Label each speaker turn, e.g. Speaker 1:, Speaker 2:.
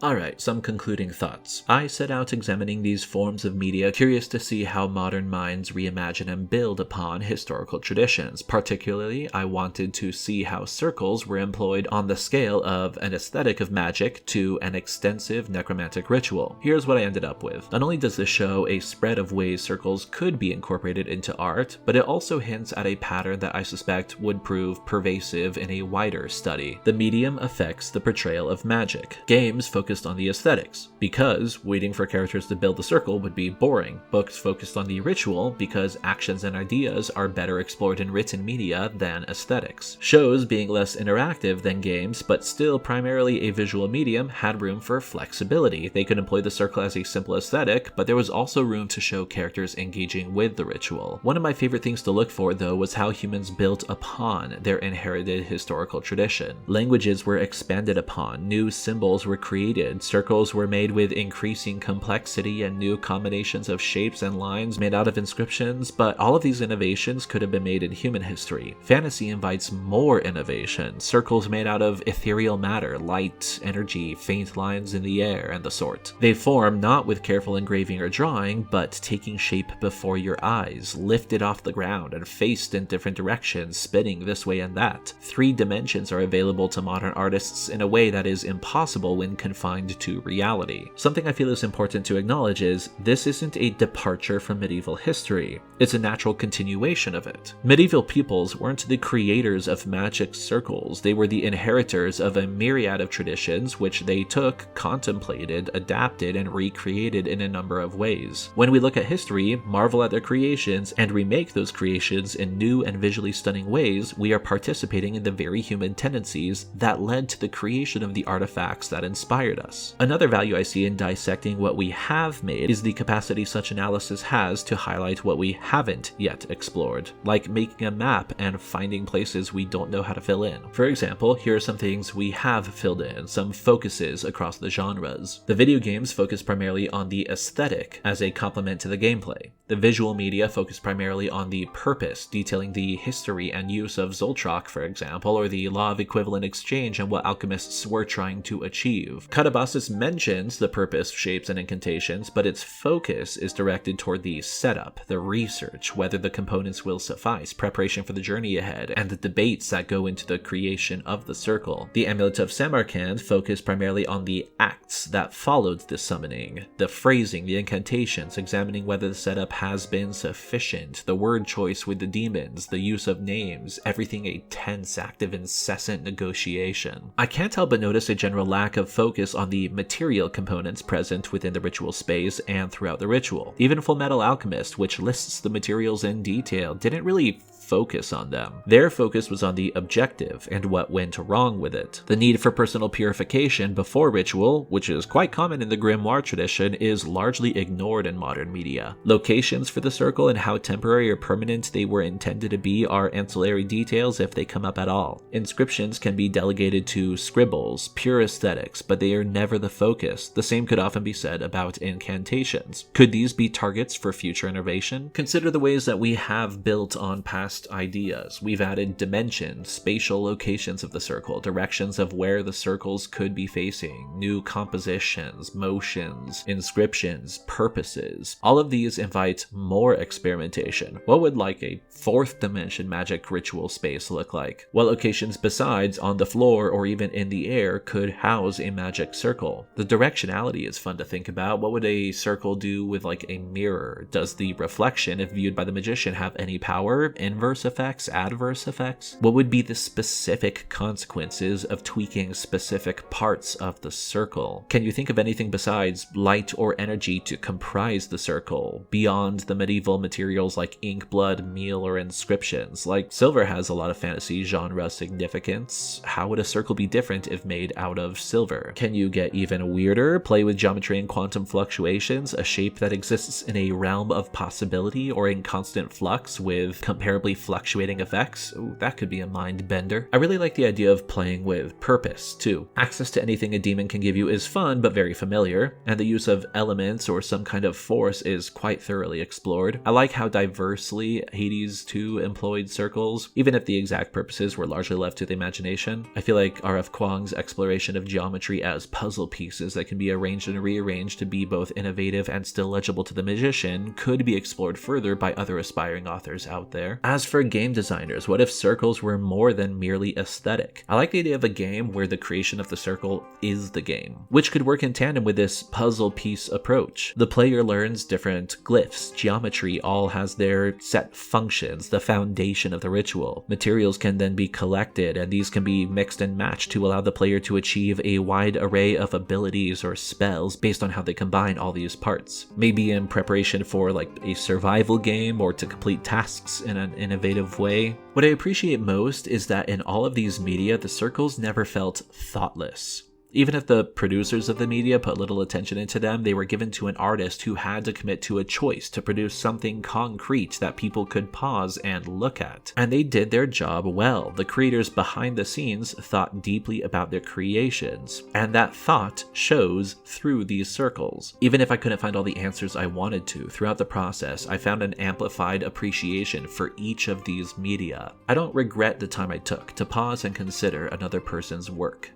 Speaker 1: Alright, some concluding thoughts. I set out examining these forms of media, curious to see how modern minds reimagine and build upon historical traditions. Particularly, I wanted to see how circles were employed on the scale of an aesthetic of magic to an extensive necromantic ritual. Here's what I ended up with. Not only does this show a spread of ways circles could be incorporated into art, but it also hints at a pattern that I suspect would prove pervasive in a wider study. The medium affects the portrayal of magic. Games focused on the aesthetics, because waiting for characters to build the circle would be boring. Books focused on the ritual, because actions and ideas are better explored in written media than aesthetics. Shows, being less interactive than games, but still primarily a visual medium, had room for flexibility. They could employ the circle as a simple aesthetic, but there was also room to show characters engaging with the ritual. One of my favorite things to look for, though, was how humans built upon their inherited historical tradition. Languages were expanded upon, new symbols were created, circles were made with increasing complexity and new combinations of shapes and lines made out of inscriptions, but all of these innovations could have been made in human history. Fantasy invites more innovation, circles made out of ethereal matter, light, energy, faint lines in the air, and the sort. They form not with careful engraving or drawing, but taking shape before your eyes, lifted off the ground and faced in different directions, spinning this way and that. 3 dimensions are available to modern artists in a way that is impossible when confined to reality. Something I feel is important to acknowledge is, this isn't a departure from medieval history. It's a natural continuation of it. Medieval peoples weren't the creators of magic circles, they were the inheritors of a myriad of traditions which they took, contemplated, adapted, and recreated in a number of ways. When we look at history, marvel at their creations, and remake those creations in new and visually stunning ways, we are participating in the very human tendencies that led to the creation of the artifacts that inspired us. Another value I see in dissecting what we have made is the capacity such analysis has to highlight what we haven't yet explored, like making a map and finding places we don't know how to fill in. For example, here are some things we have filled in, some focuses across the genres. The video games focus primarily on the aesthetic as a complement to the gameplay. The visual media focus primarily on the purpose, detailing the history and use of Zoltrak, for example, or the law of equivalent exchange and what alchemists were trying to achieve. Catabasis mentions the purpose, shapes, and incantations, but its focus is directed toward the setup, the research, whether the components will suffice, preparation for the journey ahead, and the debates that go into the creation of the circle. The Amulet of Samarkand focused primarily on the acts that followed the summoning, the phrasing, the incantations, examining whether the setup has been sufficient, the word choice with the demons, the use of names, everything a tense, active, incessant negotiation. I can't help but notice a general lack of focus on the material components present within the ritual space and throughout the ritual. Even Fullmetal Alchemist, which lists the materials in detail, didn't really focus on them. Their focus was on the objective and what went wrong with it. The need for personal purification before ritual, which is quite common in the grimoire tradition, is largely ignored in modern media. Locations for the circle and how temporary or permanent they were intended to be are ancillary details if they come up at all. Inscriptions can be delegated to scribbles, pure aesthetics, but they are never the focus. The same could often be said about incantations. Could these be targets for future innovation? Consider the ways that we have built on past ideas. We've added dimensions, spatial locations of the circle, directions of where the circles could be facing, new compositions, motions, inscriptions, purposes. All of these invite more experimentation. What would like a 4th dimension magic ritual space look like? What locations besides on the floor or even in the air could house a magic circle? The directionality is fun to think about. What would a circle do with like a mirror? Does the reflection, if viewed by the magician, have any power? Inverse effects, adverse effects? What would be the specific consequences of tweaking specific parts of the circle? Can you think of anything besides light or energy to comprise the circle, beyond the medieval materials like ink, blood, meal, or inscriptions? Like, silver has a lot of fantasy genre significance. How would a circle be different if made out of silver? Can you get even weirder? Play with geometry and quantum fluctuations, a shape that exists in a realm of possibility or in constant flux with comparably dynamically fluctuating effects. Ooh, that could be a mind bender. I really like the idea of playing with purpose, too. Access to anything a demon can give you is fun, but very familiar, and the use of elements or some kind of force is quite thoroughly explored. I like how diversely Hades 2 employed circles, even if the exact purposes were largely left to the imagination. I feel like R.F. Kuang's exploration of geometry as puzzle pieces that can be arranged and rearranged to be both innovative and still legible to the magician could be explored further by other aspiring authors out there. As for game designers, what if circles were more than merely aesthetic? I like the idea of a game where the creation of the circle is the game, which could work in tandem with this puzzle piece approach. The player learns different glyphs, geometry all has their set functions, the foundation of the ritual. Materials can then be collected, and these can be mixed and matched to allow the player to achieve a wide array of abilities or spells based on how they combine all these parts. Maybe in preparation for like a survival game or to complete tasks in an innovative way. What I appreciate most is that in all of these media, the circles never felt thoughtless. Even if the producers of the media put little attention into them, they were given to an artist who had to commit to a choice to produce something concrete that people could pause and look at. And they did their job well. The creators behind the scenes thought deeply about their creations, and that thought shows through these circles. Even if I couldn't find all the answers I wanted to, throughout the process, I found an amplified appreciation for each of these media. I don't regret the time I took to pause and consider another person's work.